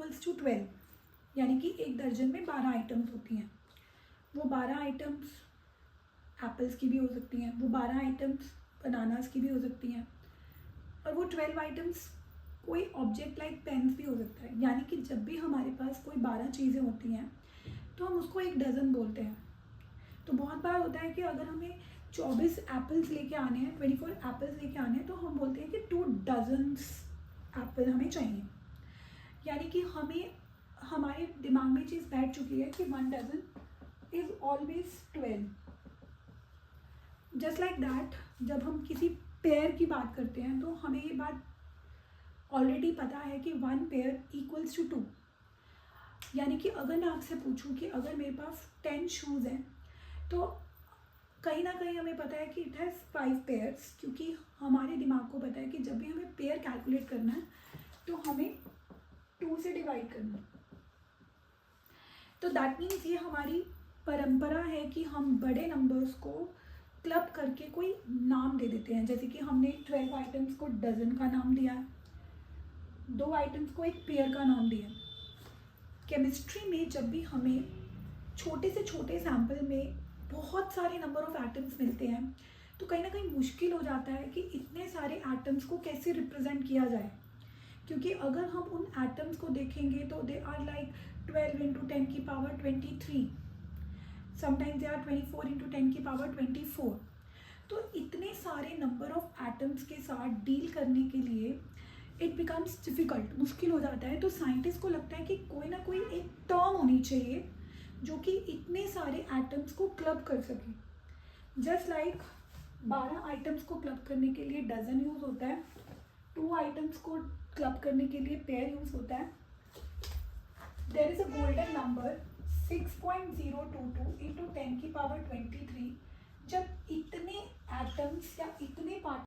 Equals to 12, यानी कि एक दर्जन में 12 आइटम्स होती हैं। वो 12 आइटम्स एप्पल्स की भी हो सकती हैं, वो 12 आइटम्स बनानास की भी हो सकती हैं, और वो 12 आइटम्स कोई ऑब्जेक्ट लाइक पेन्स भी हो सकता है। यानी कि जब भी हमारे पास कोई 12 चीज़ें होती हैं तो हम उसको एक डज़न बोलते हैं। तो बहुत बार होता है कि अगर हमें 24 एप्पल्स लेके आने हैं, 24 एप्पल्स लेके आने हैं, तो हम बोलते हैं कि 2 डजन्स एप्पल हमें चाहिए। यानी कि हमें हमारे दिमाग में चीज़ बैठ चुकी है कि 1 dozen is always 12। Just like that, जब हम किसी पेयर की बात करते हैं तो हमें ये बात ऑलरेडी पता है कि 1 पेयर इक्वल्स टू 2। यानी कि अगर मैं आपसे पूछूं कि अगर मेरे पास 10 शूज़ हैं तो कहीं ना कहीं हमें पता है कि इट हैज़ 5 पेयर्स, क्योंकि हमारे दिमाग को पता है कि जब भी हमें पेयर कैलकुलेट करना है तो हमें 2 से डिवाइड करना है। तो दैट मीन्स ये हमारी परंपरा है कि हम बड़े नंबर्स को क्लब करके कोई नाम दे देते हैं। जैसे कि हमने 12 आइटम्स को डजन का नाम दिया है, 2 आइटम्स को एक पेयर का नाम दिया। केमिस्ट्री में जब भी हमें छोटे से छोटे सैंपल में बहुत सारे नंबर ऑफ एटम्स मिलते हैं तो कहीं ना कहीं मुश्किल हो जाता है कि इतने सारे एटम्स को कैसे रिप्रेजेंट किया जाए, क्योंकि अगर हम उन एटम्स को देखेंगे तो दे आर लाइक 12 इंटू 10 की power 23, sometimes they are 24 into 10 की पावर 24। तो इतने सारे नंबर ऑफ एटम्स के साथ डील करने के लिए इट बिकम्स डिफ़िकल्ट, मुश्किल हो जाता है। तो साइंटिस्ट को लगता है कि कोई ना कोई एक टर्म होनी चाहिए जो कि इतने सारे एटम्स को क्लब कर सके। जस्ट लाइक 12 आइटम्स को क्लब करने के लिए डजन यूज़ होता है, 2 आइटम्स को क्लब करने के लिए पेयर यूज़ होता है। There is a golden number 6.022 into 10 की पावर 23। जब इतने एटम्स या इतने पार्ट